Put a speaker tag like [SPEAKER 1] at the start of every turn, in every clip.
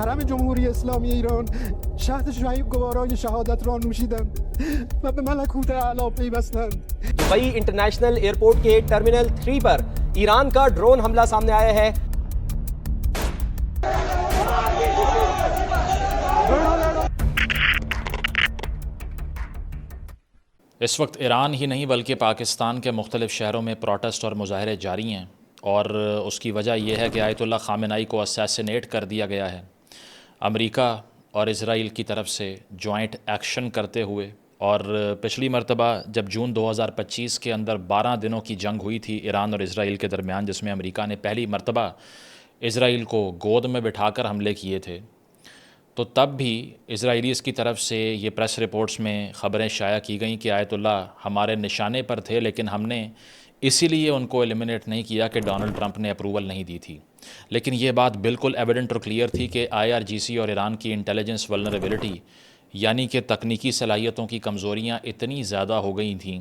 [SPEAKER 1] حرم جمهوری اسلامی ایران شهد گوارای شهادت را نوشیدند و به ملکوت اعلی پیوستند.
[SPEAKER 2] دبئی انٹرنیشنل ایئرپورٹ کے ٹرمینل 3 پر ایران کا ڈرون حملہ سامنے آیا ہے.
[SPEAKER 3] اس وقت ایران ہی نہیں بلکہ پاکستان کے مختلف شہروں میں پروٹیسٹ اور مظاہرے جاری ہیں، اور اس کی وجہ یہ ہے کہ آیت اللہ خامنہ ای کو اسیسینیٹ کر دیا گیا ہے. امریکہ اور اسرائیل کی طرف سے جوائنٹ ایکشن کرتے ہوئے، اور پچھلی مرتبہ جب جون 2025 کے اندر 12 دنوں کی جنگ ہوئی تھی ایران اور اسرائیل کے درمیان، جس میں امریکہ نے پہلی مرتبہ اسرائیل کو گود میں بٹھا کر حملے کیے تھے، تو تب بھی اسرائیلیز کی طرف سے یہ پریس رپورٹس میں خبریں شائع کی گئیں کہ آیت اللہ ہمارے نشانے پر تھے، لیکن ہم نے اسی لیے ان کو ایلیمنیٹ نہیں کیا کہ ڈونلڈ ٹرمپ نے اپروول نہیں دی تھی. لیکن یہ بات بالکل ایویڈنٹ اور کلیئر تھی کہ IRGC اور ایران کی انٹیلیجنس ولنریبلٹی، یعنی کہ تکنیکی صلاحیتوں کی کمزوریاں اتنی زیادہ ہو گئی تھیں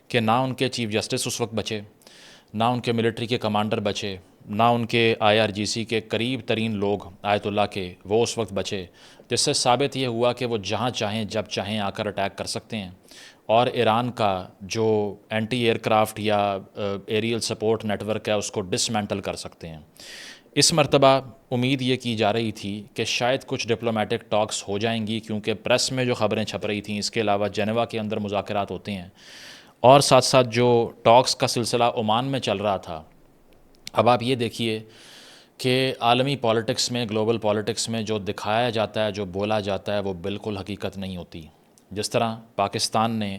[SPEAKER 3] کہ نہ ان کے چیف جسٹس اس وقت بچے، نہ ان کے ملٹری کے کمانڈر بچے، نہ ان کے IRGC کے قریب ترین لوگ آیت اللہ کے وہ اس وقت بچے، جس سے ثابت یہ ہوا کہ وہ جہاں چاہیں جب چاہیں آ کر اٹیک کر سکتے ہیں، اور ایران کا جو اینٹی ایئر کرافٹ یا ایریل سپورٹ نیٹ ورک ہے اس کو ڈسمینٹل کر سکتے ہیں. اس مرتبہ امید یہ کی جا رہی تھی کہ شاید کچھ ڈپلومیٹک ٹاکس ہو جائیں گی، کیونکہ پریس میں جو خبریں چھپ رہی تھیں، اس کے علاوہ جنیوا کے اندر مذاکرات ہوتے ہیں، اور ساتھ ساتھ جو ٹاکس کا سلسلہ عمان میں چل رہا تھا. اب آپ یہ دیکھیے کہ عالمی پالیٹکس میں، گلوبل پالیٹکس میں جو دکھایا جاتا ہے، جو بولا جاتا ہے، وہ بالکل حقیقت نہیں ہوتی. جس طرح پاکستان نے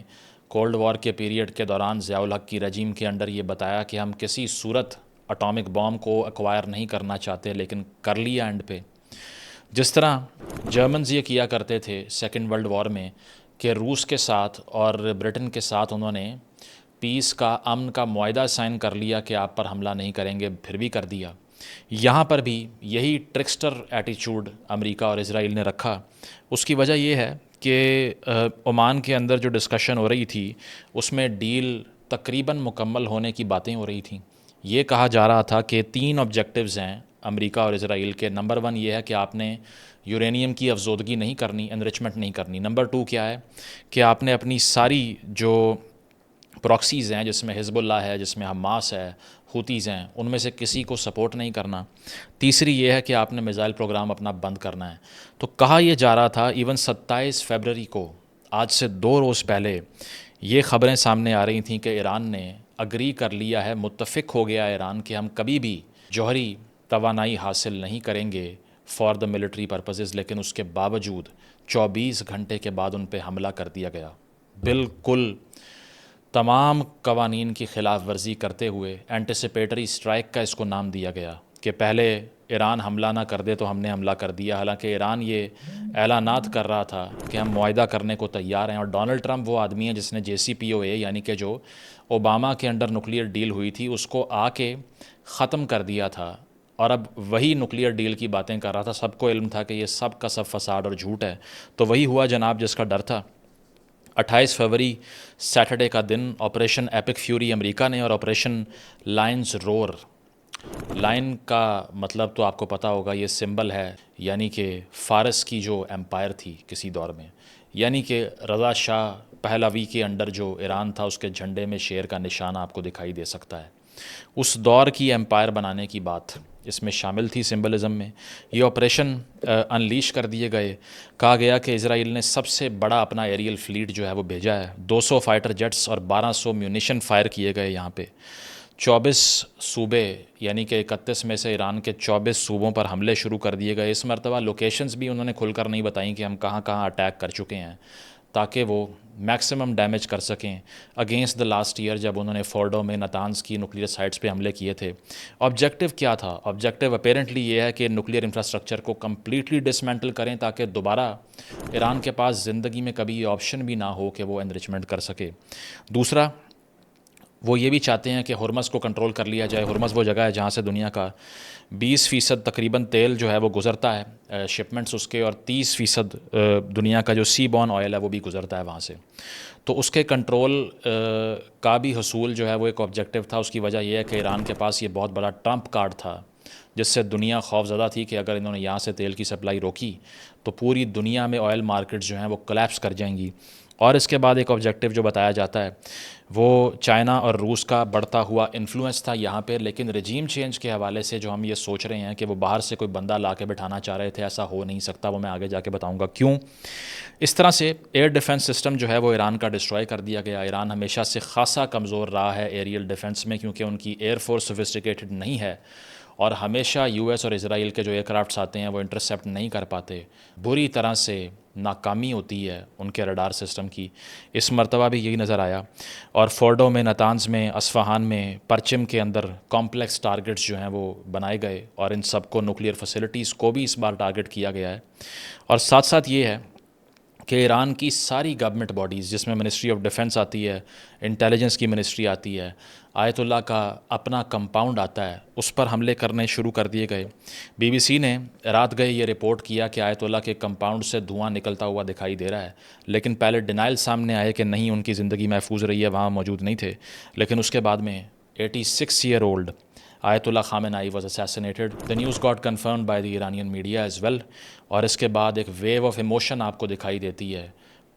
[SPEAKER 3] کولڈ وار کے پیریڈ کے دوران ضیاء الحق کی رجیم کے انڈر یہ بتایا کہ ہم کسی صورت اٹامک بام کو ایکوائر نہیں کرنا چاہتے، لیکن کر لیا اینڈ پہ. جس طرح جرمنز یہ کیا کرتے تھے سیکنڈ ورلڈ وار میں کہ روس کے ساتھ اور برٹن کے ساتھ انہوں نے پیس کا، امن کا معاہدہ سائن کر لیا کہ آپ پر حملہ نہیں کریں گے، پھر بھی کر دیا. یہاں پر بھی یہی ٹرکسٹر ایٹیچیوڈ امریکہ اور اسرائیل نے رکھا. اس کی وجہ یہ ہے کہ عمان کے اندر جو ڈسکشن ہو رہی تھی اس میں ڈیل تقریباً مکمل ہونے کی باتیں ہو رہی تھیں. یہ کہا جا رہا تھا کہ 3 آبجیکٹیوز ہیں امریکہ اور اسرائیل کے. نمبر 1 یہ ہے کہ آپ نے یورینیم کی افزودگی نہیں کرنی، انرچمنٹ نہیں کرنی. نمبر 2 کیا ہے کہ آپ نے اپنی ساری جو پراکسیز ہیں، جس میں حزب اللہ ہے، جس میں حماس ہے، ہوتیز ہیں، ان میں سے کسی کو سپورٹ نہیں کرنا. تیسری یہ ہے کہ آپ نے میزائل پروگرام اپنا بند کرنا ہے. تو کہا یہ جا رہا تھا، ایون 27 فیبروری کو، آج سے 2 روز پہلے، یہ خبریں سامنے آ رہی تھیں کہ ایران نے اگری کر لیا ہے، متفق ہو گیا ایران کہ ہم کبھی بھی جوہری توانائی حاصل نہیں کریں گے فار دا ملٹری پرپزز. لیکن اس کے باوجود 24 گھنٹے کے بعد ان پہ حملہ کر دیا گیا، بالکل تمام قوانین کی خلاف ورزی کرتے ہوئے. اینٹیسپیٹری اسٹرائک کا اس کو نام دیا گیا کہ پہلے ایران حملہ نہ کر دے تو ہم نے حملہ کر دیا. حالانکہ ایران یہ اعلانات کر رہا تھا کہ ہم معاہدہ کرنے کو تیار ہیں، اور ڈونلڈ ٹرمپ وہ آدمی ہے جس نے JCPOA، یعنی کہ جو اوباما کے انڈر نوکلیئر ڈیل ہوئی تھی، اس کو آ کے ختم کر دیا تھا، اور اب وہی نوکلیئر ڈیل کی باتیں کر رہا تھا. سب کو علم تھا کہ یہ سب کا سب فساد اور جھوٹ ہے. تو وہی ہوا جناب جس کا ڈر تھا. 28 فروری سیٹرڈے کا دن آپریشن ایپک فیوری امریکہ نے، اور آپریشن لائنز رور، لائن کا مطلب تو آپ کو پتہ ہوگا، یہ سمبل ہے، یعنی کہ فارس کی جو ایمپائر تھی کسی دور میں، یعنی کہ رضا شاہ پہلوی کے انڈر جو ایران تھا، اس کے جھنڈے میں شیر کا نشان آپ کو دکھائی دے سکتا ہے. اس دور کی ایمپائر بنانے کی بات اس میں شامل تھی سمبلزم میں. یہ آپریشن انلیش کر دیے گئے. کہا گیا کہ اسرائیل نے سب سے بڑا اپنا ایریل فلیٹ جو ہے وہ بھیجا ہے. 200 فائٹر جیٹس اور 1200 میونیشن فائر کیے گئے یہاں پہ. 24 صوبے، یعنی کہ 31 میں سے ایران کے 24 صوبوں پر حملے شروع کر دیے گئے. اس مرتبہ لوکیشنز بھی انہوں نے کھل کر نہیں بتائیں کہ ہم کہاں کہاں اٹیک کر چکے ہیں، تاکہ وہ میکسیمم ڈیمیج کر سکیں اگینسٹ دا لاسٹ ایئر، جب انہوں نے فورڈو میں نتانز کی نوکلیئر سائٹس پہ حملے کیے تھے. آبجیکٹیو کیا تھا؟ آبجیکٹیو اپیرنٹلی یہ ہے کہ نوکلیئر انفراسٹرکچر کو کمپلیٹلی ڈسمینٹل کریں، تاکہ دوبارہ ایران کے پاس زندگی میں کبھی یہ آپشن بھی نہ ہو کہ وہ انرچمنٹ کر سکے. دوسرا، وہ یہ بھی چاہتے ہیں کہ ہرمز کو کنٹرول کر لیا جائے. ہرمز وہ جگہ ہے جہاں سے دنیا کا 20% تقریباً تیل جو ہے وہ گزرتا ہے، شپمنٹس اس کے، اور 30% دنیا کا جو سی بورن آئل ہے وہ بھی گزرتا ہے وہاں سے. تو اس کے کنٹرول کا بھی حصول جو ہے وہ ایک آبجیکٹیو تھا. اس کی وجہ یہ ہے کہ ایران کے پاس یہ بہت بڑا ٹرمپ کارڈ تھا جس سے دنیا خوفزدہ تھی کہ اگر انہوں نے یہاں سے تیل کی سپلائی روکی تو پوری دنیا میں آئل مارکیٹس جو ہیں وہ کلیپس کر جائیں گی. اور اس کے بعد ایک آبجیکٹیو جو بتایا جاتا ہے وہ چائنا اور روس کا بڑھتا ہوا انفلوئنس تھا یہاں پہ. لیکن رجیم چینج کے حوالے سے جو ہم یہ سوچ رہے ہیں کہ وہ باہر سے کوئی بندہ لا کے بٹھانا چاہ رہے تھے, ایسا ہو نہیں سکتا. وہ میں آگے جا کے بتاؤں گا کیوں. اس طرح سے ایئر ڈیفنس سسٹم جو ہے وہ ایران کا ڈسٹروائے کر دیا گیا. ایران ہمیشہ سے خاصا کمزور رہا ہے ایریل ڈیفنس میں, کیونکہ ان کی ایئر فورس سوفسٹیکیٹڈ نہیں ہے اور ہمیشہ یو ایس اور اسرائیل کے جو ایئر کرافٹس آتے ہیں وہ انٹرسیپٹ نہیں کر پاتے. بری طرح سے ناکامی ہوتی ہے ان کے رڈار سسٹم کی. اس مرتبہ بھی یہی نظر آیا. اور فورڈو میں, نتانز میں, اصفہان میں, پرچم کے اندر کمپلیکس ٹارگٹس جو ہیں وہ بنائے گئے اور ان سب کو نیوکلیئر فیسلٹیز کو بھی اس بار ٹارگٹ کیا گیا ہے. اور ساتھ ساتھ یہ ہے کہ ایران کی ساری گورنمنٹ باڈیز جس میں منسٹری آف ڈیفنس آتی ہے, انٹیلیجنس کی منسٹری آتی ہے, آیت اللہ کا اپنا کمپاؤنڈ آتا ہے, اس پر حملے کرنے شروع کر دیے گئے. بی بی سی نے رات گئے یہ رپورٹ کیا کہ آیت اللہ کے کمپاؤنڈ سے دھواں نکلتا ہوا دکھائی دے رہا ہے, لیکن پہلے ڈینائل سامنے آئے کہ نہیں, ان کی زندگی محفوظ رہی ہے, وہاں موجود نہیں تھے. لیکن اس کے بعد میں 86 year old Ayatollah Khamenei was assassinated. The news got confirmed by the Iranian media as well. اور اس کے بعد ایک ویو آف ایموشن آپ کو دکھائی دیتی ہے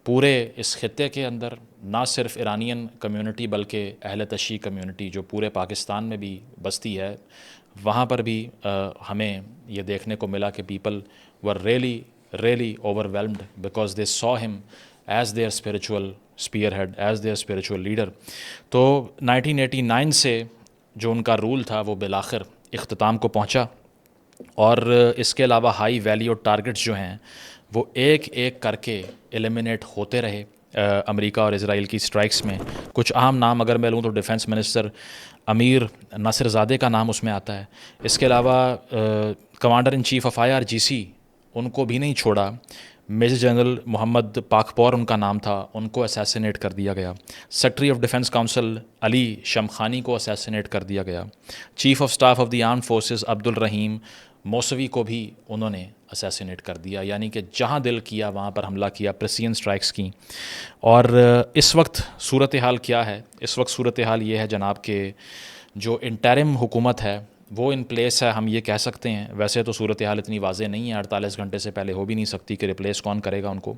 [SPEAKER 3] پورے اس خطے کے اندر, نہ صرف ایرانین کمیونٹی بلکہ اہل تشیع کمیونٹی جو پورے پاکستان میں بھی بستی ہے, وہاں پر بھی ہمیں یہ دیکھنے کو ملا کہ people were really overwhelmed because they saw him as their spiritual spearhead, as their spiritual leader. تو 1989 سے جو ان کا رول تھا وہ بالآخر اختتام کو پہنچا, اور اس کے علاوہ ہائی ویلیو ٹارگٹس جو ہیں وہ ایک ایک کر کے ایلیمینیٹ ہوتے رہے امریکہ اور اسرائیل کی اسٹرائکس میں. کچھ اہم نام اگر میں لوں تو ڈیفنس منسٹر امیر ناصر زادے کا نام اس میں آتا ہے. اس کے علاوہ commander in chief of IRGC ان کو بھی نہیں چھوڑا. میجر جنرل محمد پاکپور ان کا نام تھا, ان کو اسیسینیٹ کر دیا گیا. سیکرٹری آف ڈیفنس کونسل علی شمخانی کو اسیسینیٹ کر دیا گیا. Chief of staff of the arm forces عبد الرحیم موسوی کو بھی انہوں نے اسیسینیٹ کر دیا. یعنی کہ جہاں دل کیا وہاں پر حملہ کیا, پریسین سٹرائکس کی. اور اس وقت صورتحال کیا ہے؟ اس وقت صورتحال یہ ہے جناب کہ جو انٹرم حکومت ہے وہ ان پلیس ہے, ہم یہ کہہ سکتے ہیں. ویسے تو صورتحال اتنی واضح نہیں ہے, 48 گھنٹے سے پہلے ہو بھی نہیں سکتی کہ ریپلیس کون کرے گا ان کو.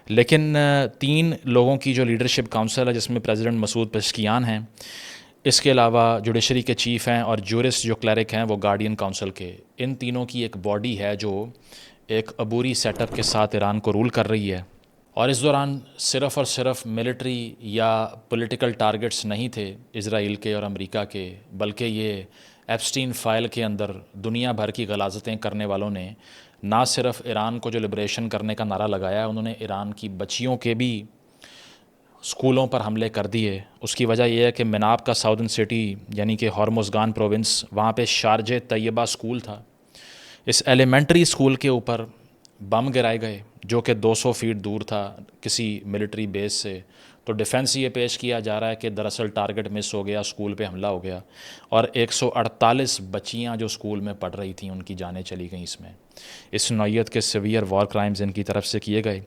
[SPEAKER 3] لیکن 3 لوگوں کی جو لیڈرشپ کاؤنسل ہے جس میں پریزیڈنٹ مسعود پزشکیان ہیں, اس کے علاوہ جوڈیشری کے چیف ہیں اور جورسٹ جو کلرک ہیں وہ گارڈین کاؤنسل کے, ان تینوں کی ایک باڈی ہے جو ایک عبوری سیٹ اپ کے ساتھ ایران کو رول کر رہی ہے. اور اس دوران صرف اور صرف ملٹری یا پولیٹیکل ٹارگٹس نہیں تھے اسرائیل کے اور امریکہ کے, بلکہ یہ ایپسٹین فائل کے اندر دنیا بھر کی غلاظتیں کرنے والوں نے نہ صرف ایران کو جو لبریشن کرنے کا نعرہ لگایا, انہوں نے ایران کی بچیوں کے بھی اسکولوں پر حملے کر دیے. اس کی وجہ یہ ہے کہ مناب کا ساؤدرن سٹی یعنی کہ ہارمزگان پروونس, وہاں پہ شارجہ طیبہ اسکول تھا. اس ایلیمنٹری اسکول کے اوپر بم گرائے گئے جو کہ 200 فیٹ دور تھا کسی ملٹری بیس سے. تو ڈیفنس یہ پیش کیا جا رہا ہے کہ دراصل ٹارگٹ مس ہو گیا, اسکول پہ حملہ ہو گیا اور 148 بچیاں جو اسکول میں پڑھ رہی تھیں ان کی جانیں چلی گئیں. اس میں اس نوعیت کے سیویئر وار کرائمز ان کی طرف سے کیے گئے.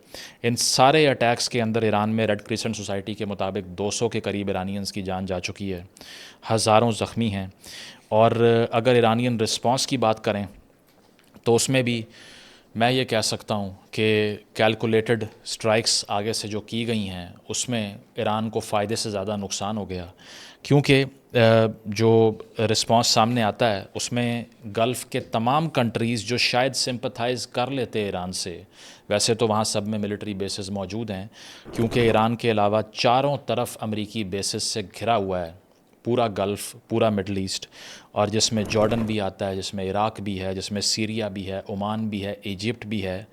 [SPEAKER 3] ان سارے اٹیکس کے اندر ایران میں ریڈ کریسنٹ سوسائٹی کے مطابق 200 کے قریب ایرانینز کی جان جا چکی ہے, ہزاروں زخمی ہیں. اور اگر ایرانین رسپانس کی بات کریں تو اس میں بھی میں یہ کہہ سکتا ہوں کہ کیلکولیٹڈ سٹرائکس آگے سے جو کی گئی ہیں اس میں ایران کو فائدے سے زیادہ نقصان ہو گیا, کیونکہ جو رسپانس سامنے آتا ہے اس میں گلف کے تمام کنٹریز جو شاید سمپتھائز کر لیتے ایران سے, ویسے تو وہاں سب میں ملٹری بیسز موجود ہیں کیونکہ ایران کے علاوہ چاروں طرف امریکی بیسز سے گھرا ہوا ہے پورا گلف, پورا مڈل ایسٹ, اور جس میں جارڈن بھی آتا ہے, جس میں عراق بھی ہے, جس میں سیریا بھی ہے, عمان بھی ہے, ایجپٹ بھی ہے,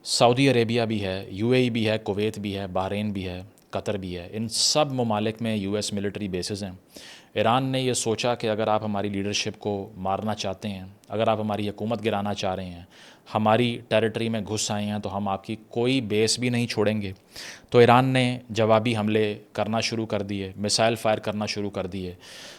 [SPEAKER 3] سعودی عربیہ بھی ہے, UAE بھی ہے, کویت بھی ہے, بحرین بھی ہے, قطر بھی ہے. ان سب ممالک میں US ملٹری بیسز ہیں. ایران نے یہ سوچا کہ اگر آپ ہماری لیڈرشپ کو مارنا چاہتے ہیں, اگر آپ ہماری حکومت گرانا چاہ رہے ہیں, ہماری ٹیریٹری میں گھس آئے ہیں, تو ہم آپ کی کوئی بیس بھی نہیں چھوڑیں گے. تو ایران نے جوابی حملے کرنا شروع کر دیے, میسائل فائر کرنا شروع کر دیے.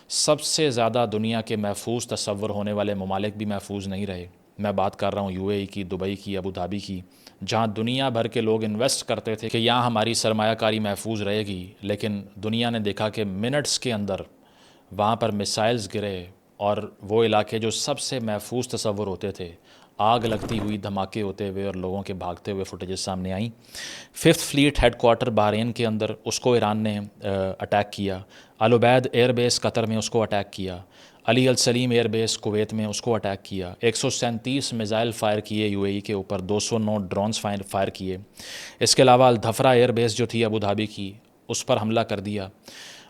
[SPEAKER 3] سب سے زیادہ دنیا کے محفوظ تصور ہونے والے ممالک بھی محفوظ نہیں رہے. میں بات کر رہا ہوں UAE کی, دبئی کی, ابو دھابی کی, جہاں دنیا بھر کے لوگ انویسٹ کرتے تھے کہ یہاں ہماری سرمایہ کاری محفوظ رہے گی, لیکن دنیا نے دیکھا کہ منٹس کے اندر وہاں پر میسائلز گرے, اور وہ علاقے جو سب سے محفوظ تصور ہوتے تھے، آگ لگتی ہوئی، دھماکے ہوتے ہوئے اور لوگوں کے بھاگتے ہوئے فوٹیجز سامنے آئیں۔ 5th flat head quarter Bahrain کے اندر، اس کو ایران نے اٹیک کیا۔ العبید ایئر بیس قطر میں، اس کو اٹیک کیا۔ علی السلیم ایئر بیس کویت میں، اس کو اٹیک کیا۔ 137 میزائل فائر کیے یو اے ای کے اوپر، 209 ڈرونز فائر کیے۔ اس کے علاوہ الدھفرا ایئر بیس جو تھی ابو دھابی کی، اس پر حملہ کر دیا،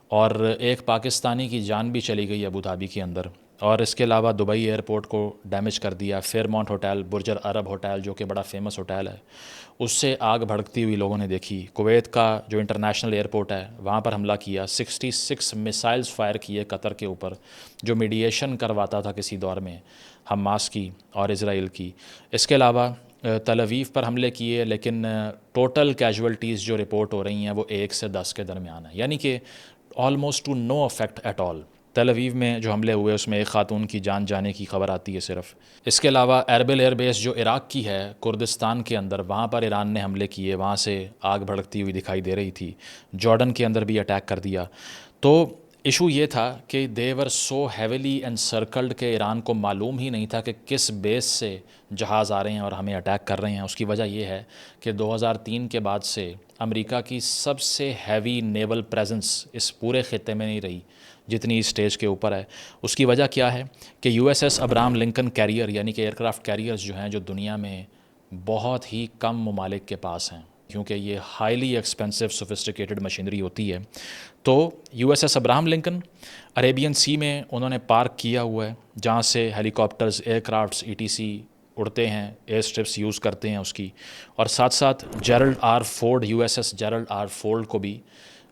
[SPEAKER 3] اور ایک پاکستانی کی جان بھی چلی گئی ابو دھابی کے اندر۔ اور اس کے علاوہ دبئی ایئرپورٹ کو ڈیمیج کر دیا۔ فیئرمونٹ ہوٹل، برج عرب ہوٹل جو کہ بڑا فیمس ہوٹل ہے، اس سے آگ بھڑکتی ہوئی لوگوں نے دیکھی۔ کویت کا جو انٹرنیشنل ایئرپورٹ ہے، وہاں پر حملہ کیا۔ 66 میسائلز فائر کیے قطر کے اوپر، جو میڈییشن کرواتا تھا کسی دور میں حماس کی اور اسرائیل کی۔ اس کے علاوہ تل اویو پر حملے کیے، لیکن ٹوٹل کیجولٹیز جو رپورٹ ہو رہی ہیں وہ 1 سے 10 کے درمیان ہے، یعنی کہ almost to no effect at all. Tel Aviv میں جو حملے ہوئے اس میں ایک خاتون کی جان جانے کی خبر آتی ہے صرف۔ اس کے علاوہ ایربل ایئر بیس جو عراق کی ہے، کردستان کے اندر، وہاں پر ایران نے حملے کیے، وہاں سے آگ بھڑکتی ہوئی دکھائی دے رہی تھی۔ جارڈن کے اندر بھی اٹیک کر دیا۔ تو ایشو یہ تھا کہ دے ور سو ہیویلی انسرکلڈ کہ ایران کو معلوم ہی نہیں تھا کہ کس بیس سے جہاز آ رہے ہیں اور ہمیں اٹیک کر رہے ہیں۔ اس کی وجہ یہ ہے کہ 2003 کے بعد سے امریکہ کی سب سے ہیوی نیول پریزنس اس پورے خطے میں نہیں رہی جتنی اسٹیج کے اوپر ہے۔ اس کی وجہ کیا ہے کہ U S S Abraham Lincoln carrier, یعنی کہ ایئرکرافٹ کیریئرز جو ہیں، جو دنیا میں بہت ہی کم ممالک کے پاس ہیں، کیونکہ یہ ہائیلی ایکسپینسو سوفسٹیکیٹڈ مشینری ہوتی ہے، تو U S S Abraham Lincoln Arabian Sea میں انہوں نے پارک کیا ہوا ہے، جہاں سے helicopters, aircrafts, E T C اڑتے ہیں، ایئر اسٹرپس یوز کرتے ہیں اس کی۔ اور ساتھ ساتھ Gerald R Ford, U S S Gerald R Ford کو بھی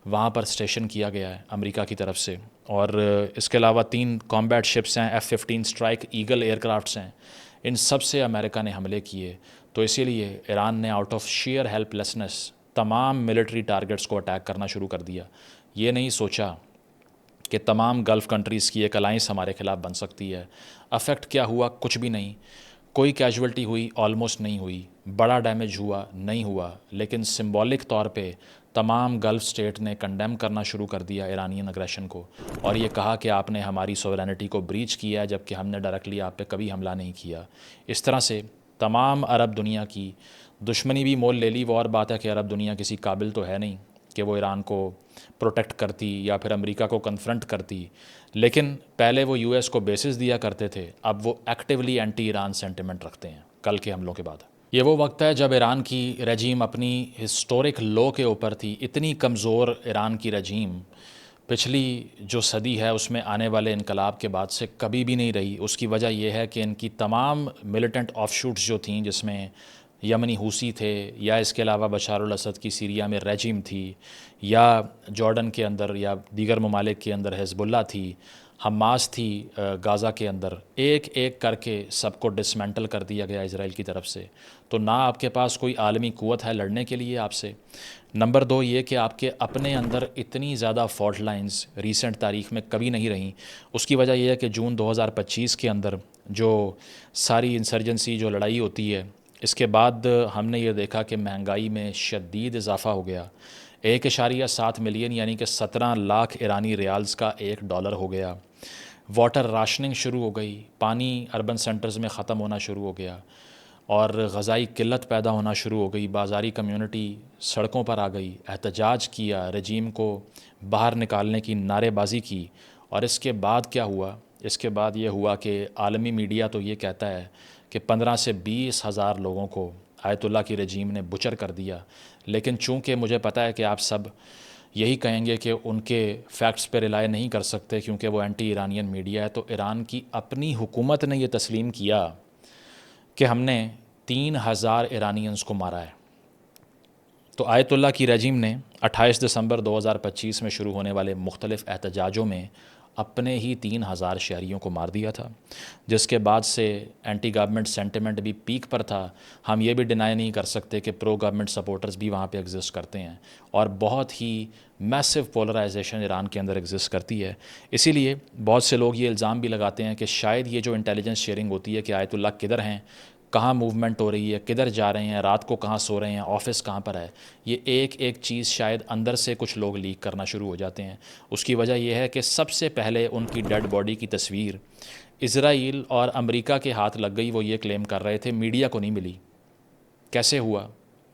[SPEAKER 3] وہاں پر اسٹیشن کیا گیا ہے امریکہ کی طرف سے۔ اور اس کے علاوہ 3 کامبیٹ شپس ہیں، F-15 strike eagle year crafts ہیں، ان سب سے امریکہ نے حملے کیے۔ تو اسی لیے ایران نے out of share help lessons تمام ملٹری ٹارگٹس کو اٹیک کرنا شروع کر دیا۔ یہ نہیں سوچا کہ تمام گلف کنٹریز کی ایک الائنس ہمارے خلاف بن سکتی ہے۔ افیکٹ کیا ہوا؟ کچھ بھی نہیں۔ کوئی کیجولٹی ہوئی؟ آلموسٹ نہیں ہوئی۔ بڑا ڈیمیج ہوا؟ نہیں ہوا۔ لیکن سمبولک طور پہ تمام گلف سٹیٹ نے کنڈیم کرنا شروع کر دیا ایرانین اگریشن کو، اور یہ کہا کہ آپ نے ہماری سوورینٹی کو بریچ کیا ہے، جبکہ ہم نے ڈائریکٹلی آپ پہ کبھی حملہ نہیں کیا۔ اس طرح سے تمام عرب دنیا کی دشمنی بھی مول لے لی۔ وہ اور بات ہے کہ عرب دنیا کسی قابل تو ہے نہیں کہ وہ ایران کو پروٹیکٹ کرتی یا پھر امریکہ کو کنفرنٹ کرتی، لیکن پہلے وہ یو ایس کو بیسز دیا کرتے تھے، اب وہ ایکٹیولی اینٹی ایران سینٹیمنٹ رکھتے ہیں کل کے حملوں کے بعد۔ یہ وہ وقت ہے جب ایران کی رجیم اپنی ہسٹورک لو کے اوپر تھی۔ اتنی کمزور ایران کی رجیم پچھلی جو صدی ہے اس میں آنے والے انقلاب کے بعد سے کبھی بھی نہیں رہی۔ اس کی وجہ یہ ہے کہ ان کی تمام ملیٹنٹ آف شوٹس جو تھیں، جس میں یمنی حوثی تھے، یا اس کے علاوہ بشار الاسد کی سیریا میں رجیم تھی، یا جارڈن کے اندر یا دیگر ممالک کے اندر حزب اللہ تھی، حماس تھی غازہ کے اندر، ایک ایک کر کے سب کو ڈسمینٹل کر دیا گیا اسرائیل کی طرف سے۔ تو نہ آپ کے پاس کوئی عالمی قوت ہے لڑنے کے لیے آپ سے، نمبر 2 یہ کہ آپ کے اپنے اندر اتنی زیادہ فالٹ لائنز ریسنٹ تاریخ میں کبھی نہیں رہیں۔ اس کی وجہ یہ ہے کہ جون 2025 کے اندر جو ساری انسرجنسی جو لڑائی ہوتی ہے، اس کے بعد ہم نے یہ دیکھا کہ مہنگائی میں شدید اضافہ ہو گیا۔ 1.7 ملین یعنی کہ 17 لاکھ ایرانی ریالز کا $1 ہو گیا۔ واٹر راشننگ شروع ہو گئی، پانی اربن سینٹرز میں ختم ہونا شروع ہو گیا، اور غذائی قلت پیدا ہونا شروع ہو گئی۔ بازاری کمیونٹی سڑکوں پر آ گئی، احتجاج کیا، رجیم کو باہر نکالنے کی نعرے بازی کی۔ اور اس کے بعد کیا ہوا؟ اس کے بعد یہ ہوا کہ عالمی میڈیا تو یہ کہتا ہے کہ 15 سے 20 ہزار لوگوں کو آیت اللہ کی رجیم نے بچر کر دیا۔ لیکن چونکہ مجھے پتہ ہے کہ آپ سب یہی کہیں گے کہ ان کے فیکٹس پہ رلائے نہیں کر سکتے کیونکہ وہ اینٹی ایرانین میڈیا ہے، تو ایران کی اپنی حکومت نے یہ تسلیم کیا کہ ہم نے 3000 ایرانینز کو مارا ہے۔ تو آیت اللہ کی رجیم نے 28 دسمبر 2025 میں شروع ہونے والے مختلف احتجاجوں میں اپنے ہی 3000 شہریوں کو مار دیا تھا، جس کے بعد سے اینٹی گورنمنٹ سینٹیمنٹ بھی پیک پر تھا۔ ہم یہ بھی ڈینائی نہیں کر سکتے کہ پرو گورنمنٹ سپورٹرز بھی وہاں پہ ایگزسٹ کرتے ہیں، اور بہت ہی میسو پولرائزیشن ایران کے اندر ایگزسٹ کرتی ہے۔ اسی لیے بہت سے لوگ یہ الزام بھی لگاتے ہیں کہ شاید یہ جو انٹیلیجنس شیئرنگ ہوتی ہے کہ آیت اللہ کدھر ہیں، کہاں موومنٹ ہو رہی ہے, کدھر جا رہے ہیں, رات کو کہاں سو رہے ہیں, آفس کہاں پر ہے, یہ ایک ایک چیز شاید اندر سے کچھ لوگ لیک کرنا شروع ہو جاتے ہیں. اس کی وجہ یہ ہے کہ سب سے پہلے ان کی ڈیڈ باڈی کی تصویر اسرائیل اور امریکہ کے ہاتھ لگ گئی. وہ یہ کلیم کر رہے تھے, میڈیا کو نہیں ملی. کیسے ہوا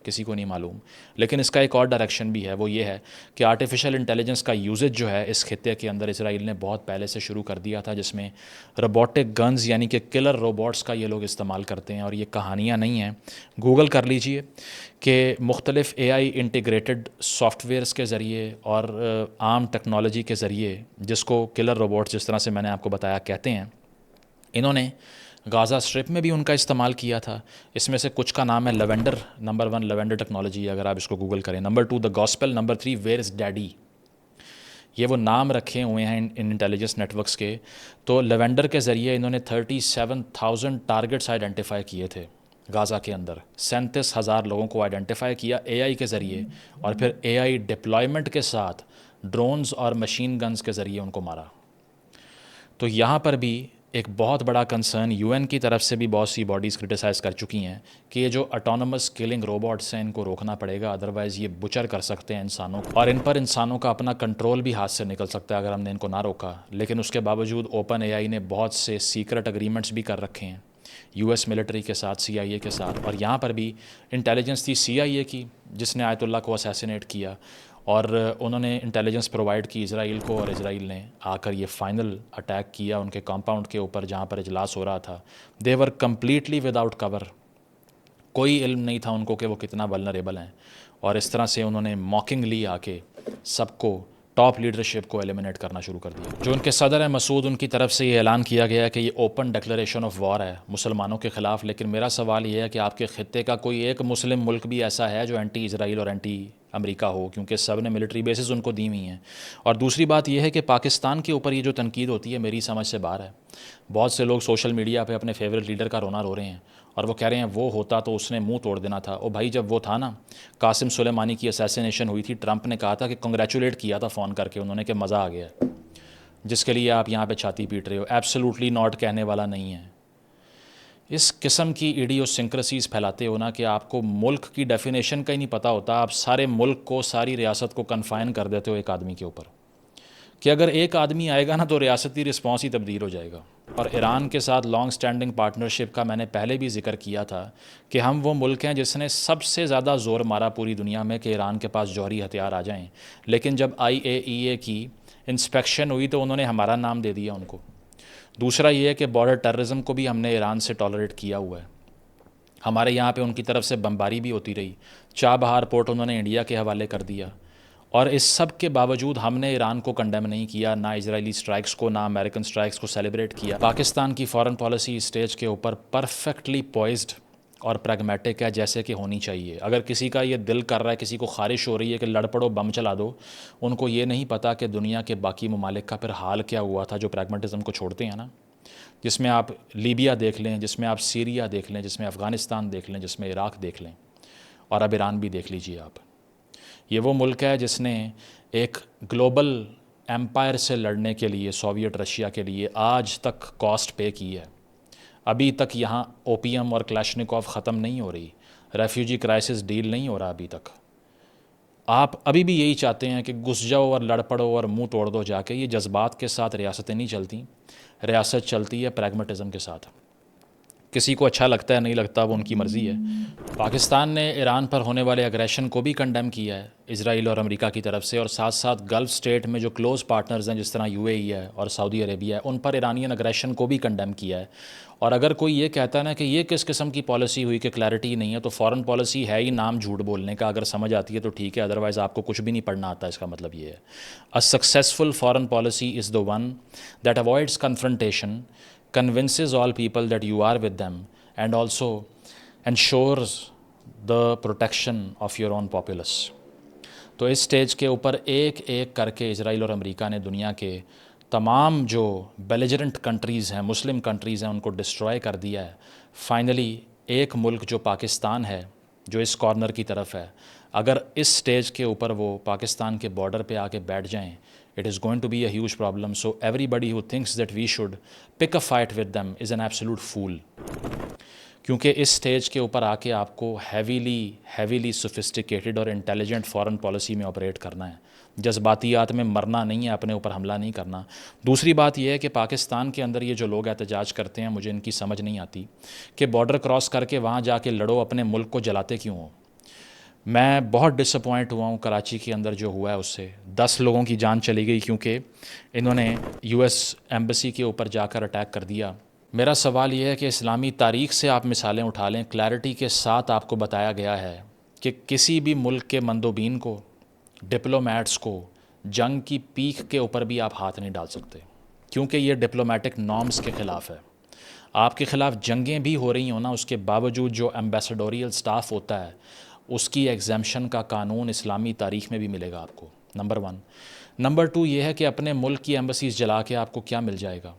[SPEAKER 3] کسی کو نہیں معلوم. لیکن اس کا ایک اور ڈائریکشن بھی ہے, وہ یہ ہے کہ آرٹیفیشل انٹیلیجنس کا یوزج جو ہے اس خطے کے اندر اسرائیل نے بہت پہلے سے شروع کر دیا تھا, جس میں روبوٹک گنز یعنی کہ کلر روبوٹس کا یہ لوگ استعمال کرتے ہیں. اور یہ کہانیاں نہیں ہیں, گوگل کر لیجئے کہ مختلف اے آئی انٹیگریٹڈ سافٹ ویئرس کے ذریعے اور عام ٹیکنالوجی کے ذریعے, جس کو کلر روبوٹس جس طرح سے میں نے آپ کو بتایا کہتے ہیں, انہوں نے غازہ اسٹرپ میں بھی ان کا استعمال کیا تھا. اس میں سے کچھ کا نام ہے لیونڈر. نمبر 1 لیونڈر ٹیکنالوجی, اگر آپ اس کو گوگل کریں. Number 2 the gospel. Number 3 where is daddy. یہ وہ نام رکھے ہوئے ہیں ان انٹیلیجنس نیٹ ورکس کے. تو لیونڈر کے ذریعے انہوں نے 37,000 ٹارگٹس آئیڈینٹیفائی کیے تھے غازہ کے اندر. 37,000 لوگوں کو آئیڈینٹیفائی کیا اے آئی کے ذریعے, اور پھر اے آئی ڈپلائمنٹ کے ساتھ ڈرونز اور مشین گنز کے ذریعے ان کو مارا. تو یہاں پر بھی ایک بہت بڑا کنسرن یو این کی طرف سے بھی بہت سی باڈیز کرٹیسائز کر چکی ہیں کہ یہ جو اٹونومس کلنگ روبوٹس ہیں ان کو روکنا پڑے گا, ادروائز یہ بچر کر سکتے ہیں انسانوں کو, اور ان پر انسانوں کا اپنا کنٹرول بھی ہاتھ سے نکل سکتا ہے اگر ہم نے ان کو نہ روکا. لیکن اس کے باوجود اوپن اے آئی نے بہت سے سیکرٹ اگریمنٹس بھی کر رکھے ہیں یو ایس ملٹری کے ساتھ, سی آئی اے کے ساتھ. اور یہاں پر بھی انٹیلیجنس تھی سی آئی اے کی, جس نے آیت اللہ کو اسیسینیٹ کیا, اور انہوں نے انٹیلیجنس پرووائڈ کی اسرائیل کو, اور اسرائیل نے آ کر یہ فائنل اٹیک کیا ان کے کمپاؤنڈ کے اوپر جہاں پر اجلاس ہو رہا تھا. دے ور کمپلیٹلی ود آؤٹ کور. کوئی علم نہیں تھا ان کو کہ وہ کتنا ولنریبل ہیں, اور اس طرح سے انہوں نے موکنگلی آ کے سب کو, ٹاپ لیڈرشپ کو ایلیمنیٹ کرنا شروع کر دیا. جو ان کے صدر ہیں مسعود, ان کی طرف سے یہ اعلان کیا گیا ہے کہ یہ اوپن ڈکلیریشن آف وار ہے مسلمانوں کے خلاف. لیکن میرا سوال یہ ہے کہ آپ کے خطے کا کوئی ایک مسلم ملک بھی ایسا ہے جو اینٹی اسرائیل اور اینٹی امریکہ ہو, کیونکہ سب نے ملٹری بیسز ان کو دی ہوئی ہیں. اور دوسری بات یہ ہے کہ پاکستان کے اوپر یہ جو تنقید ہوتی ہے میری سمجھ سے باہر ہے. بہت سے لوگ سوشل میڈیا پہ اپنے فیوریٹ لیڈر کا رونا رو رہے ہیں, اور وہ کہہ رہے ہیں وہ ہوتا تو اس نے منہ توڑ دینا تھا. او بھائی, جب وہ تھا نا, قاسم سلیمانی کی اسیسینیشن ہوئی تھی, ٹرمپ نے کہا تھا کہ کنگریچولیٹ کیا تھا فون کر کے انہوں نے کہ مزہ آ گیا, جس کے لیے آپ یہاں پہ چھاتی پیٹ رہے ہو. ایبسولوٹلی ناٹ کہنے والا نہیں ہے. اس قسم کی ایڈیوسنکرسیز پھیلاتے ہو نا کہ آپ کو ملک کی ڈیفینیشن کا ہی نہیں پتہ ہوتا, آپ سارے ملک کو, ساری ریاست کو کنفائن کر دیتے ہو ایک آدمی کے اوپر, کہ اگر ایک آدمی آئے گا نا تو ریاستی رسپانس ہی تبدیل ہو جائے گا. اور ایران کے ساتھ لانگ سٹینڈنگ پارٹنرشپ کا میں نے پہلے بھی ذکر کیا تھا کہ ہم وہ ملک ہیں جس نے سب سے زیادہ زور مارا پوری دنیا میں کہ ایران کے پاس جوہری ہتھیار آ جائیں. لیکن جب IAEA کی انسپیکشن ہوئی تو انہوں نے ہمارا نام دے دیا ان کو. دوسرا یہ ہے کہ بارڈر ٹیررزم کو بھی ہم نے ایران سے ٹالریٹ کیا ہوا ہے. ہمارے یہاں پہ ان کی طرف سے بمباری بھی ہوتی رہی. چابہار پورٹ انہوں نے انڈیا کے حوالے کر دیا, اور اس سب کے باوجود ہم نے ایران کو کنڈیم نہیں کیا, نہ اسرائیلی سٹرائکس کو, نہ امریکن سٹرائکس کو سیلیبریٹ کیا. پاکستان کی فارن پالیسی اسٹیج کے اوپر پرفیکٹلی پوائزڈ اور پریگمیٹک ہے, جیسے کہ ہونی چاہیے. اگر کسی کا یہ دل کر رہا ہے, کسی کو خواہش ہو رہی ہے کہ لڑ پڑو, بم چلا دو, ان کو یہ نہیں پتا کہ دنیا کے باقی ممالک کا پھر حال کیا ہوا تھا جو پریگمیٹزم کو چھوڑتے ہیں نا, جس میں آپ لیبیا دیکھ لیں, جس میں آپ سیریا دیکھ لیں, جس میں افغانستان دیکھ لیں, جس میں عراق دیکھ لیں, اور اب ایران بھی دیکھ لیجئے آپ. یہ وہ ملک ہے جس نے ایک گلوبل ایمپائر سے لڑنے کے لیے, سوویٹ رشیا کے لیے, آج تک کاسٹ پے کی ہے. ابھی تک یہاں اوپیم اور کلاشنکوف ختم نہیں ہو رہی, ریفیوجی کرائسس ڈیل نہیں ہو رہا ابھی تک. آپ ابھی بھی یہی چاہتے ہیں کہ گھس جاؤ اور لڑ پڑو اور منہ توڑ دو جا کے. یہ جذبات کے ساتھ ریاستیں نہیں چلتیں, ریاست چلتی ہے پریگمیٹزم کے ساتھ. کسی کو اچھا لگتا ہے نہیں لگتا وہ ان کی مرضی ہے. پاکستان نے ایران پر ہونے والے اگریشن کو بھی کنڈیم کیا ہے اسرائیل اور امریکہ کی طرف سے, اور ساتھ ساتھ گلف سٹیٹ میں جو کلوز پارٹنرز ہیں جس طرح UAE ہے اور سعودی عربیہ ہے, ان پر ایرانین اگریشن کو بھی کنڈیم کیا ہے. اور اگر کوئی یہ کہتا ہے نا کہ یہ کس قسم کی پالیسی ہوئی کہ کلیئرٹی نہیں ہے, تو فارن پالیسی ہے ہی نام جھوٹ بولنے کا. اگر سمجھ آتی ہے تو ٹھیک ہے, ادروائز آپ کو کچھ بھی نہیں پڑھنا آتا. اس کا مطلب یہ ہے A successful foreign policy is the one that avoids confrontation, convinces all people that you are with them, and also ensures the protection of your own populace. تو اس سٹیج کے اوپر ایک ایک کر کے اسرائیل اور امریکہ نے دنیا کے تمام جو بیلیجرنٹ کنٹریز ہیں, مسلم کنٹریز ہیں, ان کو ڈسٹرائے کر دیا ہے. فائنلی ایک ملک جو پاکستان ہے, جو اس کارنر کی طرف ہے, اگر اس سٹیج کے اوپر وہ پاکستان کے بارڈر پہ آ کے بیٹھ جائیں, it is going to be a huge problem. So everybody who thinks that we should pick a fight with them is an absolute fool. کیونکہ اس سٹیج کے اوپر آ کے آپ کو ہیویلی سوفسٹیکیٹڈ اور انٹیلیجنٹ فارن پالیسی میں آپریٹ کرنا ہے، جذباتیات میں مرنا نہیں ہے، اپنے اوپر حملہ نہیں کرنا۔ دوسری بات یہ ہے کہ پاکستان کے اندر یہ جو لوگ احتجاج کرتے ہیں، مجھے ان کی سمجھ نہیں آتی کہ بارڈر کراس کر کے وہاں جا کے لڑو، اپنے ملک کو جلاتے کیوں ہو؟ میں بہت ڈس اپوائنٹ ہوا ہوں کراچی کے اندر جو ہوا ہے اس سے، 10 لوگوں کی جان چلی گئی کیونکہ انہوں نے یو ایس ایمبیسی کے اوپر جا کر اٹیک کر دیا۔ میرا سوال یہ ہے کہ اسلامی تاریخ سے آپ مثالیں اٹھا لیں، کلیئرٹی کے ساتھ آپ کو بتایا گیا ہے کہ کسی بھی ملک کے مندوبین کو، ڈپلومیٹس کو جنگ کی پیک کے اوپر بھی آپ ہاتھ نہیں ڈال سکتے، کیونکہ یہ ڈپلومیٹک نارمز کے خلاف ہے۔ آپ کے خلاف جنگیں بھی ہو رہی ہوں نا، اس کے باوجود جو ایمبیسڈوریل سٹاف ہوتا ہے اس کی ایگزیمشن کا قانون اسلامی تاریخ میں بھی ملے گا آپ کو، نمبر 1۔ نمبر 2 یہ ہے کہ اپنے ملک کی ایمبیسیز جلا کے آپ کو کیا مل جائے گا؟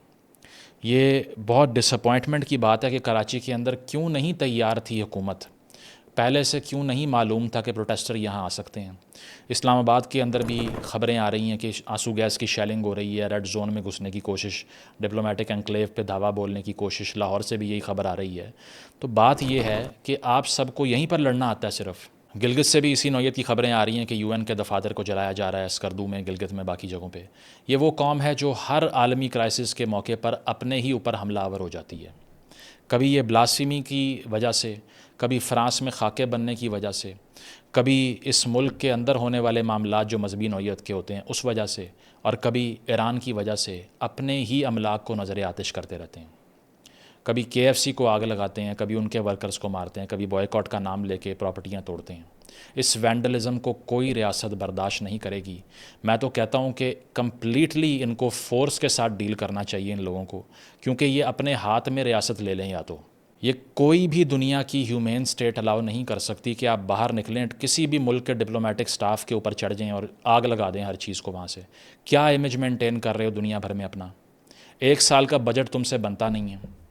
[SPEAKER 3] یہ بہت ڈس اپوائنٹمنٹ کی بات ہے کہ کراچی کے اندر کیوں نہیں تیار تھی حکومت، پہلے سے کیوں نہیں معلوم تھا کہ پروٹیسٹر یہاں آ سکتے ہیں۔ اسلام آباد کے اندر بھی خبریں آ رہی ہیں کہ آنسو گیس کی شیلنگ ہو رہی ہے، ریڈ زون میں گھسنے کی کوشش، ڈپلومیٹک انکلیو پہ دھاوا بولنے کی کوشش، لاہور سے بھی یہی خبر آ رہی ہے۔ تو بات یہ ہے کہ آپ سب کو یہیں پر لڑنا آتا ہے صرف۔ گلگت سے بھی اسی نوعیت کی خبریں آ رہی ہیں کہ یو این کے دفاتر کو جلایا جا رہا ہے، اسکردو میں، گلگت میں، باقی جگہوں پہ۔ یہ وہ قوم ہے جو ہر عالمی کرائسس کے موقع پر اپنے ہی اوپر حملہ آور ہو جاتی ہے، کبھی یہ بلاسفیمی کی وجہ سے، کبھی فرانس میں خاکے بننے کی وجہ سے، کبھی اس ملک کے اندر ہونے والے معاملات جو مذہبی نوعیت کے ہوتے ہیں اس وجہ سے، اور کبھی ایران کی وجہ سے اپنے ہی املاک کو نظر آتش کرتے رہتے ہیں۔ کبھی KFC کو آگ لگاتے ہیں، کبھی ان کے ورکرز کو مارتے ہیں، کبھی بوائیکاٹ کا نام لے کے پراپرٹیاں توڑتے ہیں۔ اس وینڈلزم کو کوئی ریاست برداشت نہیں کرے گی۔ میں تو کہتا ہوں کہ کمپلیٹلی ان کو فورس کے ساتھ ڈیل کرنا چاہیے ان لوگوں کو، کیونکہ یہ اپنے ہاتھ میں ریاست لے لیں، یا تو یہ کوئی بھی دنیا کی ہیومین سٹیٹ الاؤ نہیں کر سکتی کہ آپ باہر نکلیں، کسی بھی ملک کے ڈپلومیٹک سٹاف کے اوپر چڑھ جائیں اور آگ لگا دیں ہر چیز کو وہاں سے۔ کیا امیج مینٹین کر رہے ہو دنیا بھر میں اپنا؟ 1 سال کا بجٹ تم سے بنتا نہیں ہے،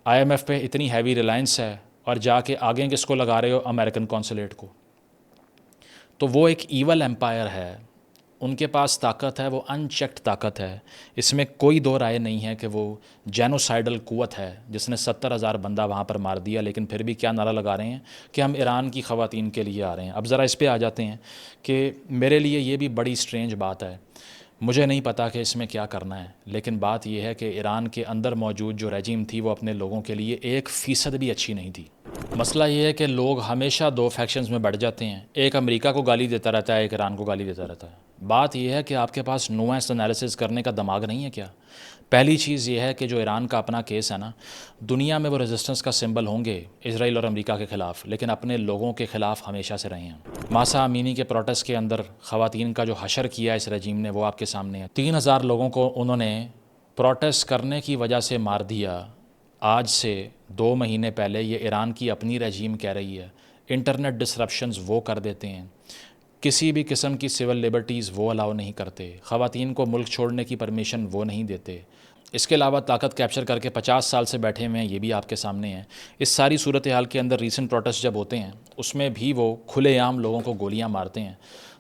[SPEAKER 3] IMF پہ اتنی ہیوی ریلائنس ہے، اور جا کے آگے کس کو لگا رہے ہو؟ امریکن کونسولیٹ کو۔ تو وہ ایک ایول امپائر ہے، ان کے پاس طاقت ہے، وہ ان چیکڈ طاقت ہے، اس میں کوئی دو رائے نہیں ہے کہ وہ جینوسائیڈل قوت ہے جس نے 70,000 بندہ وہاں پر مار دیا، لیکن پھر بھی کیا نعرہ لگا رہے ہیں کہ ہم ایران کی خواتین کے لیے آ رہے ہیں۔ اب ذرا اس پہ آ جاتے ہیں کہ میرے لیے یہ بھی بڑی سٹرینج بات ہے، مجھے نہیں پتا کہ اس میں کیا کرنا ہے، لیکن بات یہ ہے کہ ایران کے اندر موجود جو رجیم تھی وہ اپنے لوگوں کے لیے 1% بھی اچھی نہیں تھی۔ مسئلہ یہ ہے کہ لوگ ہمیشہ 2 فیکشنز میں بڑھ جاتے ہیں، ایک امریکہ کو گالی دیتا رہتا ہے، ایک ایران کو گالی دیتا رہتا ہے۔ بات یہ ہے کہ آپ کے پاس نوائنس انالیسس کرنے کا دماغ نہیں ہے کیا؟ پہلی چیز یہ ہے کہ جو ایران کا اپنا کیس ہے نا، دنیا میں وہ ریزسٹنس کا سمبل ہوں گے اسرائیل اور امریکہ کے خلاف، لیکن اپنے لوگوں کے خلاف ہمیشہ سے رہے ہیں۔ ماسا امینی کے پروٹیسٹ کے اندر خواتین کا جو حشر کیا اس رجیم نے، وہ آپ کے سامنے ہے۔ 3,000 لوگوں کو انہوں نے پروٹیسٹ کرنے کی وجہ سے مار دیا۔ آج سے 2 مہینے پہلے یہ ایران کی اپنی رجیم کہہ رہی ہے انٹرنیٹ ڈسرپشنز وہ کر دیتے ہیں، کسی بھی قسم کی سول لبرٹیز وہ الاؤ نہیں کرتے، خواتین کو ملک چھوڑنے کی پرمیشن وہ نہیں دیتے۔ اس کے علاوہ طاقت کیپچر کر کے 50 سال سے بیٹھے ہوئے ہیں، یہ بھی آپ کے سامنے ہے۔ اس ساری صورتحال کے اندر ریسنٹ پروٹیسٹ جب ہوتے ہیں اس میں بھی وہ کھلے عام لوگوں کو گولیاں مارتے ہیں۔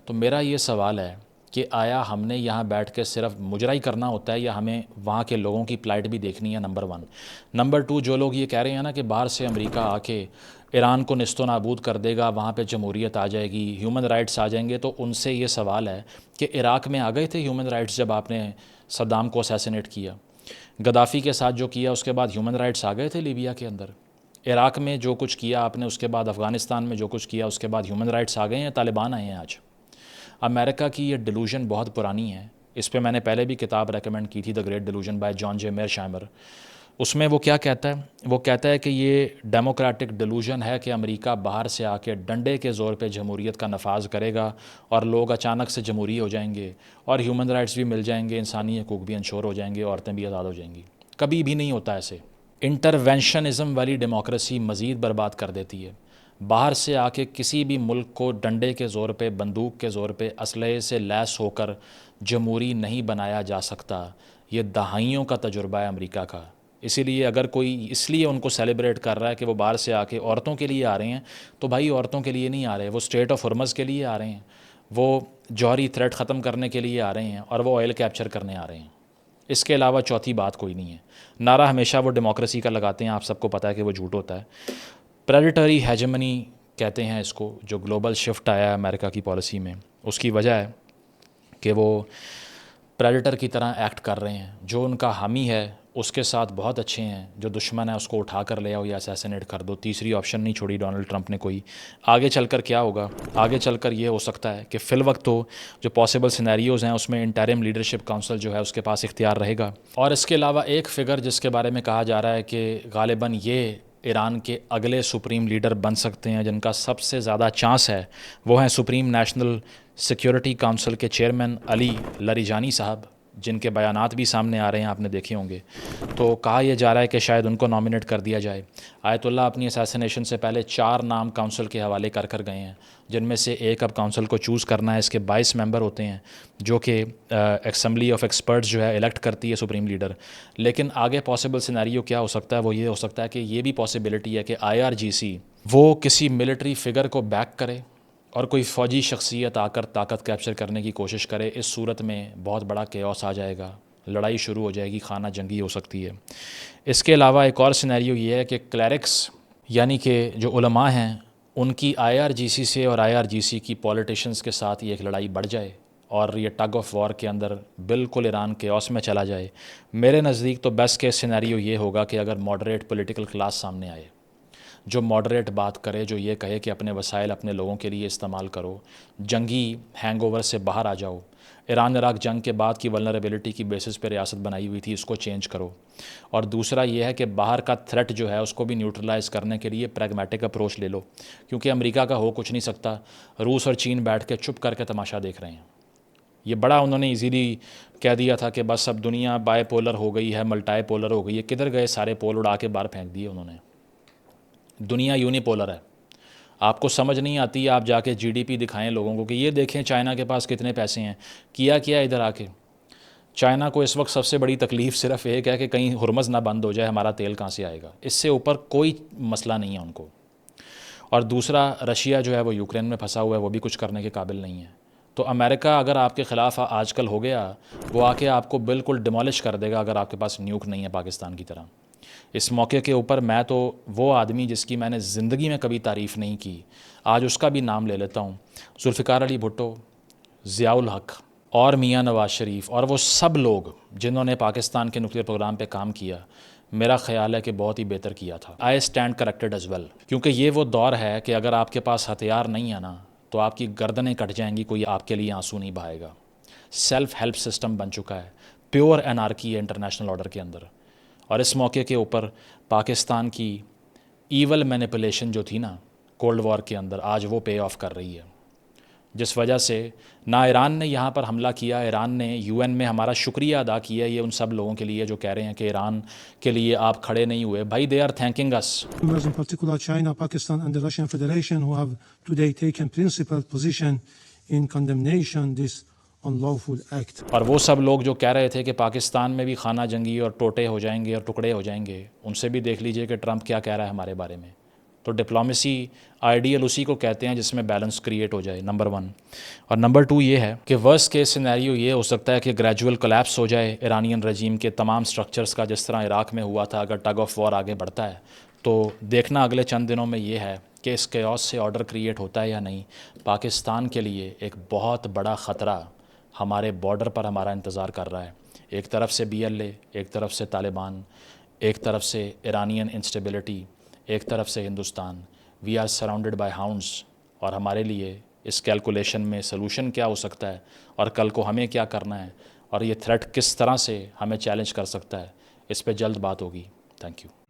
[SPEAKER 3] تو میرا یہ سوال ہے کہ آیا ہم نے یہاں بیٹھ کے صرف مجرا ہی کرنا ہوتا ہے، یا ہمیں وہاں کے لوگوں کی پلائٹ بھی دیکھنی ہے؟ نمبر 1۔ نمبر 2، جو لوگ یہ کہہ رہے ہیں نا کہ باہر سے امریکہ آ کے ایران کو نست و نابود کر دے گا، وہاں پہ جمہوریت آ جائے گی، ہیومن رائٹس آ جائیں گے، تو ان سے یہ سوال ہے کہ عراق میں آ گئے تھے ہیومن رائٹس جب آپ نے صدام کو اسیسینیٹ کیا؟ گدافی کے ساتھ جو کیا اس کے بعد ہیومن رائٹس آ گئے تھے لیبیا کے اندر؟ عراق میں جو کچھ کیا آپ نے، اس کے بعد افغانستان میں جو کچھ کیا اس کے بعد ہیومن رائٹس آ گئے ہیں؟ طالبان آئے ہیں آج؟ امریکہ کی یہ ڈیلوژن بہت پرانی ہے، اس پہ میں نے پہلے بھی کتاب ریکمنڈ کی تھی، دا گریٹ ڈیلوژن بائی جان جے میرشائمر۔ اس میں وہ کیا کہتا ہے؟ وہ کہتا ہے کہ یہ ڈیموکریٹک ڈیلوژن ہے کہ امریکہ باہر سے آ کے ڈنڈے کے زور پہ جمہوریت کا نفاذ کرے گا اور لوگ اچانک سے جمہوری ہو جائیں گے اور ہیومن رائٹس بھی مل جائیں گے، انسانی حقوق بھی انشور ہو جائیں گے، عورتیں بھی آزاد ہو جائیں گی۔ کبھی بھی نہیں ہوتا ایسے۔ انٹرونشنزم والی ڈیموکریسی مزید برباد کر دیتی ہے۔ باہر سے آ کے کسی بھی ملک کو ڈنڈے کے زور پہ، بندوق کے زور پہ، اسلحے سے لیس ہو کر جمہوری نہیں بنایا جا سکتا۔ یہ دہائیوں کا تجربہ ہے امریکہ کا۔ اسی لیے اگر کوئی اس لیے ان کو سیلیبریٹ کر رہا ہے کہ وہ باہر سے آ کے عورتوں کے لیے آ رہے ہیں، تو بھائی عورتوں کے لیے نہیں آ رہے، وہ اسٹریٹ آف ہرمز کے لیے آ رہے ہیں، وہ جوہری تھریٹ ختم کرنے کے لیے آ رہے ہیں، اور وہ آئل کیپچر کرنے آ رہے ہیں۔ اس کے علاوہ چوتھی بات کوئی نہیں ہے. نعرہ ہمیشہ وہ ڈیموکریسی کا لگاتے ہیں, آپ سب کو پتہ ہے کہ وہ جھوٹ ہوتا ہے. پریڈیٹری ہیجمنی کہتے ہیں اس کو, جو گلوبل شفٹ آیا ہے امریکہ کی پالیسی میں, اس کی وجہ ہے کہ وہ پریڈیٹر کی طرح ایکٹ کر رہے ہیں. جو ان کا حامی ہے اس کے ساتھ بہت اچھے ہیں, جو دشمن ہے اس کو اٹھا کر لے آؤ یا اسیسینیٹ کر دو. تیسری آپشن نہیں چھوڑی ڈونلڈ ٹرمپ نے کوئی. آگے چل کر کیا ہوگا؟ آگے چل کر یہ ہو سکتا ہے کہ فی الوقت تو جو پاسبل سینیریوز ہیں اس میں انٹرم لیڈرشپ کونسل جو ہے اس کے پاس اختیار رہے گا. اور اس کے علاوہ ایک فگر جس کے بارے میں کہا جا رہا ہے کہ غالباً یہ ایران کے اگلے سپریم لیڈر بن سکتے ہیں, جن کا سب سے زیادہ چانس ہے, وہ ہیں سپریم نیشنل سیکیورٹی کونسل کے چیئرمین علی لاریجانی صاحب, جن کے بیانات بھی سامنے آ رہے ہیں, آپ نے دیکھے ہوں گے. تو کہا یہ جا رہا ہے کہ شاید ان کو نامنیٹ کر دیا جائے. آیت اللہ اپنی اسیسینیشن سے پہلے 4 نام کونسل کے حوالے کر گئے ہیں, جن میں سے ایک اب کونسل کو چوز کرنا ہے. اس کے 22 ممبر ہوتے ہیں جو کہ اسمبلی آف ایکسپرٹس جو ہے الیکٹ کرتی ہے سپریم لیڈر. لیکن آگے پاسبل سینیریو کیا ہو سکتا ہے؟ وہ یہ ہو سکتا ہے کہ یہ بھی پاسبلٹی ہے کہ IRGC وہ کسی ملٹری فگر کو بیک کرے اور کوئی فوجی شخصیت آ کر طاقت کیپچر کرنے کی کوشش کرے. اس صورت میں بہت بڑا کیوس آ جائے گا, لڑائی شروع ہو جائے گی, خانہ جنگی ہو سکتی ہے. اس کے علاوہ ایک اور سینیریو یہ ہے کہ کلیرکس یعنی کہ جو علماء ہیں ان کی IRGC سے اور IRGC کی پولیٹیشنز کے ساتھ یہ ایک لڑائی بڑھ جائے اور یہ ٹگ آف وار کے اندر بالکل ایران کیوس میں چلا جائے. میرے نزدیک تو بیسٹ کیس سینیریو یہ ہوگا کہ اگر ماڈریٹ پولیٹیکل کلاس سامنے آئے, جو ماڈریٹ بات کرے, جو یہ کہے کہ اپنے وسائل اپنے لوگوں کے لیے استعمال کرو, جنگی ہینگ اوور سے باہر آ جاؤ, ایران عراق جنگ کے بعد کی ولنریبلٹی کی بیسس پہ ریاست بنائی ہوئی تھی اس کو چینج کرو. اور دوسرا یہ ہے کہ باہر کا تھریٹ جو ہے اس کو بھی نیوٹرلائز کرنے کے لیے پریگمیٹک اپروچ لے لو, کیونکہ امریکہ کا ہو کچھ نہیں سکتا. روس اور چین بیٹھ کے چپ کر کے تماشا دیکھ رہے ہیں. یہ بڑا انہوں نے ایزیلی کہہ دیا تھا کہ بس اب دنیا بائی پولر ہو گئی ہے, ملٹائی پولر ہو گئی ہے. کدھر گئے سارے پول اڑا کے باہر پھینک دیے انہوں نے. دنیا یونی پولر ہے. آپ کو سمجھ نہیں آتی, آپ جا کے GDP دکھائیں لوگوں کو کہ یہ دیکھیں چائنا کے پاس کتنے پیسے ہیں. کیا ادھر آ کے چائنا کو اس وقت سب سے بڑی تکلیف صرف ایک ہے کہ کہیں ہرمز نہ بند ہو جائے, ہمارا تیل کہاں سے آئے گا. اس سے اوپر کوئی مسئلہ نہیں ہے ان کو. اور دوسرا رشیا جو ہے وہ یوکرین میں پھنسا ہوا ہے, وہ بھی کچھ کرنے کے قابل نہیں ہے. تو امریکہ اگر آپ کے خلاف آج کل ہو گیا, وہ آ کے آپ کو بالکل ڈیمالش کر دے گا اگر آپ کے پاس نیوک نہیں ہے پاکستان کی طرح. اس موقع کے اوپر میں تو وہ آدمی جس کی میں نے زندگی میں کبھی تعریف نہیں کی, آج اس کا بھی نام لے لیتا ہوں, ذوالفقار علی بھٹو, ضیاء الحق اور میاں نواز شریف اور وہ سب لوگ جنہوں نے پاکستان کے نیوکلیئر پروگرام پہ کام کیا. میرا خیال ہے کہ بہت ہی بہتر کیا تھا. I stand corrected as well, کیونکہ یہ وہ دور ہے کہ اگر آپ کے پاس ہتھیار نہیں ہے نا تو آپ کی گردنیں کٹ جائیں گی, کوئی آپ کے لیے آنسو نہیں بہائے گا. سیلف ہیلپ سسٹم بن چکا ہے, پیور انارکی ہے انٹرنیشنل آرڈر کے اندر. اور اس موقع کے اوپر پاکستان کی ایول مینیپولیشن جو تھی نا کولڈ وار کے اندر, آج وہ پے آف کر رہی ہے. جس وجہ سے نہ ایران نے یہاں پر حملہ کیا, ایران نے UN میں ہمارا شکریہ ادا کیا. یہ ان سب لوگوں کے لیے جو کہہ رہے ہیں کہ ایران کے لیے آپ کھڑے نہیں ہوئے, بھائی they are thanking us.
[SPEAKER 1] In particular China, Pakistan and the Russian Federation who have today taken principled position in condemnation this unlawful act.
[SPEAKER 3] اور وہ سب لوگ جو کہہ رہے تھے کہ پاکستان میں بھی خانہ جنگی اور ٹوٹے ہو جائیں گے اور ٹکڑے ہو جائیں گے, ان سے بھی دیکھ لیجئے کہ ٹرمپ کیا کہہ رہا ہے ہمارے بارے میں. تو ڈپلومیسی آئیڈیل اسی کو کہتے ہیں جس میں بیلنس کریٹ ہو جائے, نمبر 1. اور نمبر 2 یہ ہے کہ ورسٹ کیس سینیریو یہ ہو سکتا ہے کہ گریجول کولیپس ہو جائے ایرانین رجیم کے تمام سٹرکچرز کا, جس طرح عراق میں ہوا تھا. اگر ٹگ آف وار آگے بڑھتا ہے تو دیکھنا اگلے چند دنوں میں یہ ہے کہ اس کیوس سے آرڈر کریٹ ہوتا ہے یا نہیں. پاکستان کے لیے ایک بہت بڑا خطرہ ہمارے بارڈر پر ہمارا انتظار کر رہا ہے. ایک طرف سے BLA, ایک طرف سے طالبان, ایک طرف سے ایرانین انسٹیبلٹی, ایک طرف سے Hindustan. We are surrounded by hounds. اور ہمارے لیے اس کیلکولیشن میں سلوشن کیا ہو سکتا ہے اور کل کو ہمیں کیا کرنا ہے اور یہ تھریٹ کس طرح سے ہمیں چیلنج کر سکتا ہے, اس پہ جلد بات ہوگی. Thank you.